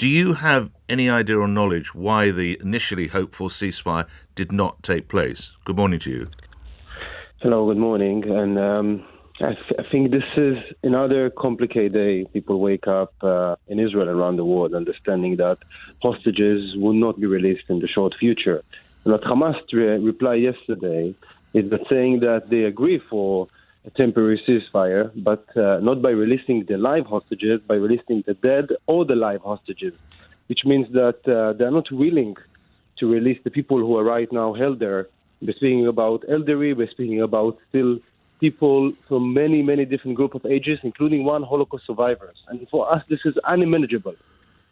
Do you have any idea or knowledge why the initially hoped for ceasefire did not take place? Good morning to you. Hello, good morning. And I think this is another complicated day. People wake up in Israel around the world understanding that hostages will not be released in the short future. And what Hamas replied yesterday is that saying that they agree for a temporary ceasefire, but not by releasing the live hostages, by releasing the dead or the live hostages, which means that they're not willing to release the people who are right now held there. We're speaking about elderly, we're speaking about still people from many, many different groups of ages, including one Holocaust survivors. And for us, this is unimaginable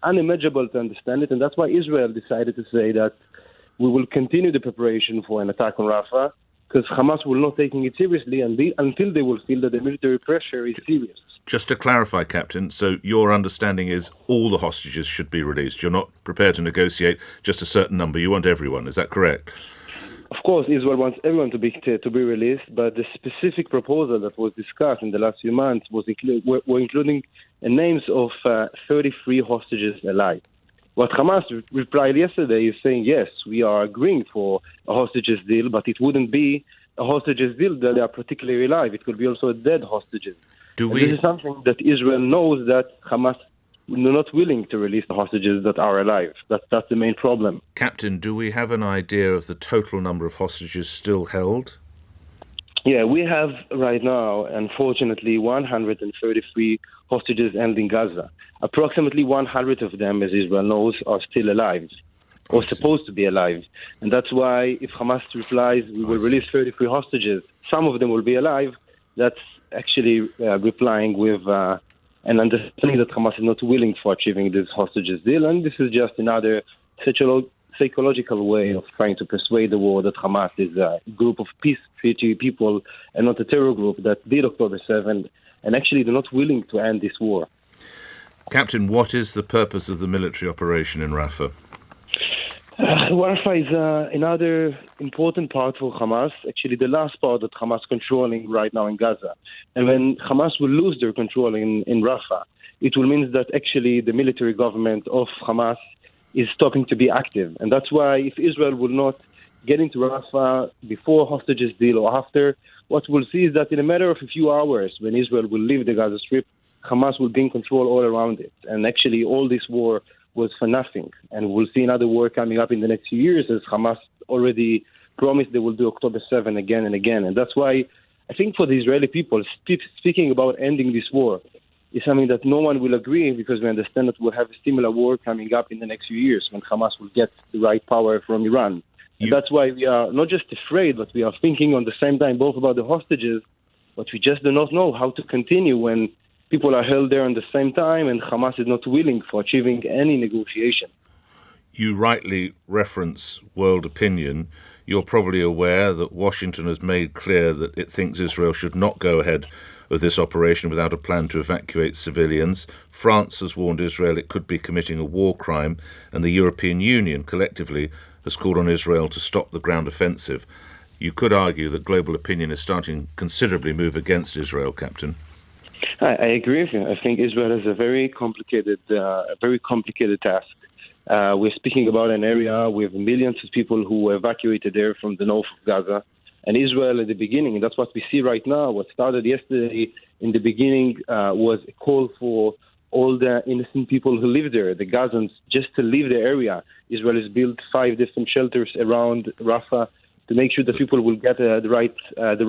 to understand it. And that's why Israel decided to say that we will continue the preparation for an attack on Rafah, because Hamas will not taking it seriously until they will feel that the military pressure is serious. Just to clarify, Captain, so your understanding is all the hostages should be released. You're not prepared to negotiate just a certain number. You want everyone. Is that correct? Of course, Israel wants everyone to be released, but the specific proposal that was discussed in the last few months were including names of 33 hostages alive. What Hamas replied yesterday is saying, yes, we are agreeing for a hostages deal, but it wouldn't be a hostages deal that they are particularly alive. It could be also dead hostages. This is something that Israel knows that Hamas are not willing to release the hostages that are alive. That's the main problem. Captain, do we have an idea of the total number of hostages still held? Yeah, we have right now, unfortunately, 133 hostages held in Gaza. Approximately 100 of them, as Israel knows, are still alive, or supposed to be alive. And that's why if Hamas replies, we will release 33 hostages, some of them will be alive, that's actually replying with an understanding that Hamas is not willing for achieving this hostages deal. And this is just another psychological way of trying to persuade the world that Hamas is a group of peace-treaty people and not a terror group that did October 7th, and actually they're not willing to end this war. Captain, what is the purpose of the military operation in Rafah? Rafah is another important part for Hamas, actually the last part that Hamas is controlling right now in Gaza. And when Hamas will lose their control in Rafah, it will mean that actually the military government of Hamas is stopping to be active. And that's why if Israel will not get into Rafah before hostages deal or after, what we'll see is that in a matter of a few hours, when Israel will leave the Gaza Strip, Hamas will be in control all around it. And actually all this war was for nothing. And we'll see another war coming up in the next few years, as Hamas already promised they will do October 7 again and again. And that's why I think for the Israeli people, speaking about ending this war is something that no one will agree, because we understand that we'll have a similar war coming up in the next few years when Hamas will get the right power from Iran. And that's why we are not just afraid, but we are thinking on the same time both about the hostages, but we just do not know how to continue when people are held there at the same time and Hamas is not willing for achieving any negotiation. You rightly reference world opinion. You're probably aware that Washington has made clear that it thinks Israel should not go ahead with this operation without a plan to evacuate civilians. France has warned Israel it could be committing a war crime, and the European Union collectively has called on Israel to stop the ground offensive. You could argue that global opinion is starting to considerably move against Israel, Captain. I agree with you. I think Israel has a very complicated task. We're speaking about an area with millions of people who were evacuated there from the north of Gaza. And Israel at the beginning, and that's what we see right now, what started yesterday in the beginning was a call for all the innocent people who live there, the Gazans, just to leave the area. Israel has built 5 different shelters around Rafah to make sure that people will get the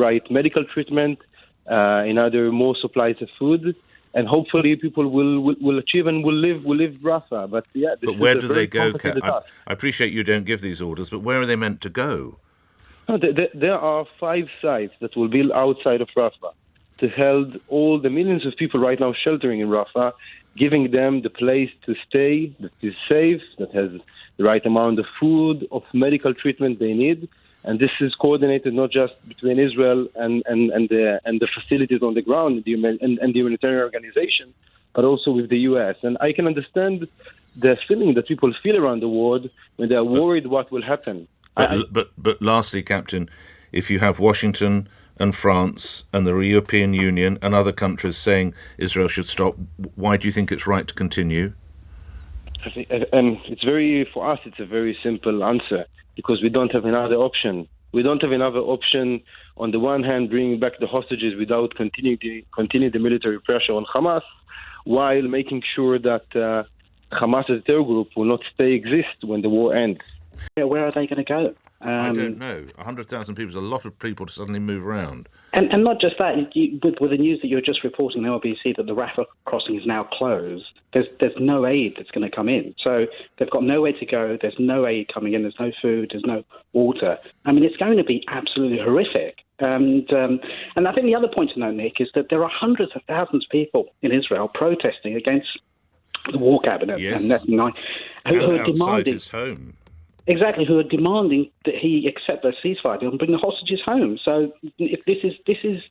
right medical treatment, another more supplies of food, and hopefully people will achieve and will live Rafah. But yeah, but where do they go? I appreciate you don't give these orders, but where are they meant to go? No, there are 5 sites that will be outside of Rafah to hold all the millions of people right now sheltering in Rafah, giving them the place to stay that is safe, that has the right amount of food, of medical treatment they need. And this is coordinated not just between Israel and the facilities on the ground and the humanitarian organization, but also with the U.S. And I can understand the feeling that people feel around the world when they are worried what will happen. But lastly, Captain, if you have Washington and France and the European Union and other countries saying Israel should stop, why do you think it's right to continue? I think, for us, it's a very simple answer because we don't have another option. We don't have another option. On the one hand, bringing back the hostages without continue the military pressure on Hamas, while making sure that Hamas as a terror group will not exist when the war ends. Yeah, where are they going to go? I don't know. 100,000 people is a lot of people to suddenly move around. And not just that, with the news that you're just reporting on the LBC that the Rafah crossing is now closed, there's no aid that's going to come in. So they've got nowhere to go, there's no aid coming in, there's no food, there's no water. I mean, it's going to be absolutely horrific. And I think the other point to note, Nick, is that there are hundreds of thousands of people in Israel protesting against the war cabinet and Netanyahu, who are demanding his home. Exactly, who are demanding that he accept the ceasefire deal and bring the hostages home. So, if this is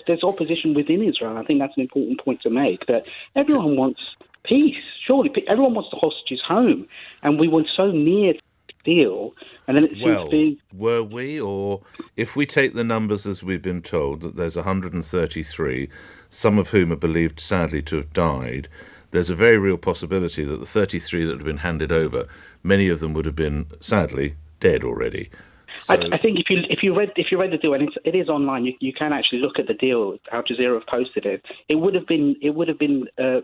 there's opposition within Israel. I think that's an important point to make. That everyone wants peace. Surely, everyone wants the hostages home, and we were so near to the deal. And then it seems to be. Were we, or if we take the numbers as we've been told, that there's 133, some of whom are believed, sadly, to have died. There's a very real possibility that the 33 that have been handed over, many of them would have been, sadly, dead already. So, I think if you read the deal, and it is online, you can actually look at the deal. Al Jazeera have posted it. It would have been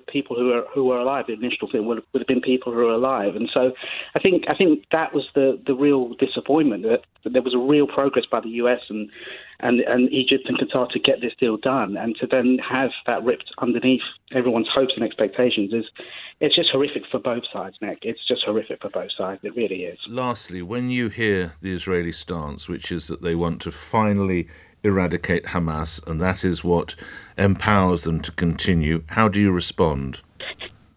people who were alive. The initial thing would have been people who are alive, and so I think that was the real disappointment, that there was a real progress by the US and Egypt and Qatar to get this deal done, and to then have that ripped underneath everyone's hopes and expectations it's just horrific for both sides, Nick. It's just horrific for both sides. It really is. Lastly, when you hear the Israeli stance, which is that they want to finally eradicate Hamas, and that is what empowers them to continue, how do you respond?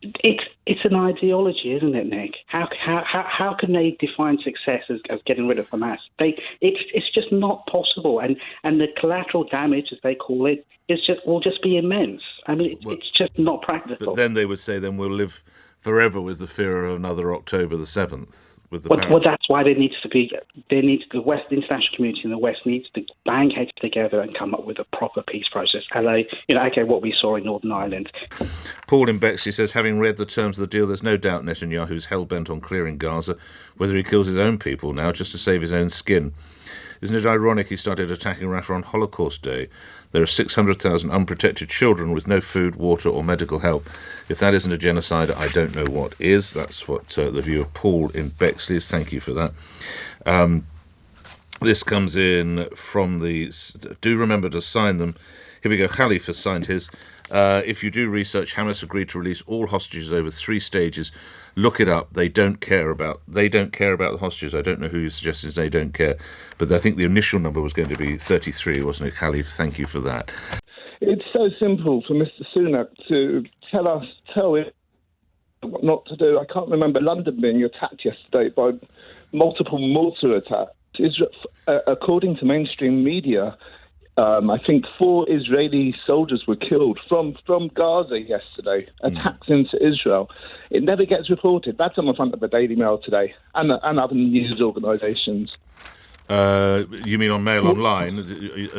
It's an ideology, isn't it, Nick? How can they define success as getting rid of Hamas? It's just not possible, and the collateral damage, as they call it, will just be immense. I mean, it's just not practical. But then they would say, then we'll live forever with the fear of another October the 7th. Well, that's why the West, the international community in the West needs to bang heads together and come up with a proper peace process. What we saw in Northern Ireland. Paul in Bexley says, having read the terms of the deal, there's no doubt Netanyahu's hell-bent on clearing Gaza, whether he kills his own people now just to save his own skin. Isn't it ironic he started attacking Rafah on Holocaust Day? There are 600,000 unprotected children with no food, water or medical help. If that isn't a genocide, I don't know what is. That's what the view of Paul in Bexley is. Thank you for that. This comes in from the... Do remember to sign them. Here we go. Khalif has signed his. If you do research, Hamas agreed to release all hostages over 3 stages. Look it up. They don't care about the hostages. I don't know who suggested they don't care, but I think the initial number was going to be 33, wasn't it, Khalif? Thank you for that. It's so simple for Mr Sunak to tell it what not to do. I can't remember London being attacked yesterday by multiple mortar attacks. According to mainstream media, I think 4 Israeli soldiers were killed from Gaza yesterday, attacks into Israel. It never gets reported. That's on the front of the Daily Mail today and other news organisations. You mean on Mail Online?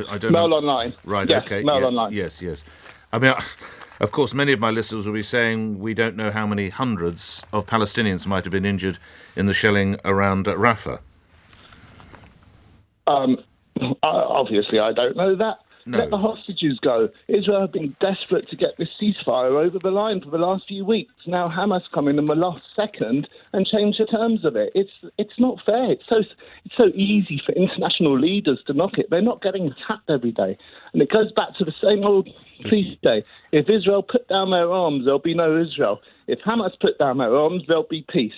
I don't Mail know. Online. Right, yes, okay. Mail Online. Yes. I mean, of course, many of my listeners will be saying we don't know how many hundreds of Palestinians might have been injured in the shelling around Rafah. Obviously, I don't know that. No. Let the hostages go. Israel have been desperate to get this ceasefire over the line for the last few weeks. Now Hamas come in the last second and change the terms of it. It's not fair. It's so easy for international leaders to knock it. They're not getting attacked every day. And it goes back to the same old cliche. If Israel put down their arms, there'll be no Israel. If Hamas put down their arms, there'll be peace.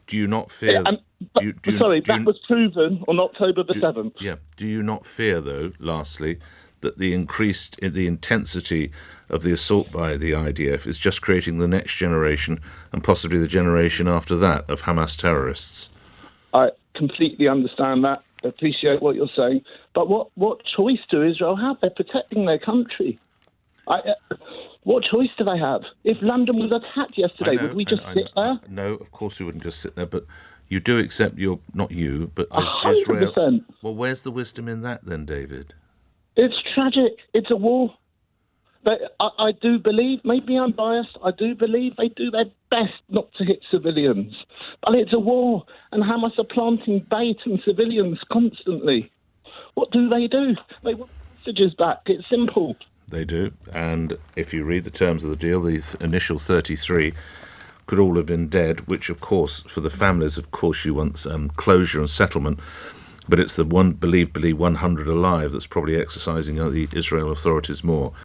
Do you not fear... that was proven on October the 7th. Yeah. Do you not fear, though, lastly, that the intensity of the assault by the IDF is just creating the next generation and possibly the generation after that of Hamas terrorists? I completely understand that. I appreciate what you're saying. But what choice do Israel have? They're protecting their country. What choice do they have? If London was attacked yesterday, would we just sit there? No, of course we wouldn't just sit there, but you do accept not you, but 100%. Israel. Well, where's the wisdom in that then, David? It's tragic. It's a war. But I do believe, maybe I'm biased, I do believe they do their best not to hit civilians. But it's a war, and Hamas are planting bait in civilians constantly. What do? They want hostages back. It's simple. They do. And if you read the terms of the deal, the initial 33 could all have been dead, which, of course, for the families, of course, you want closure and settlement. But it's the believed 100 alive that's probably exercising the Israel authorities more.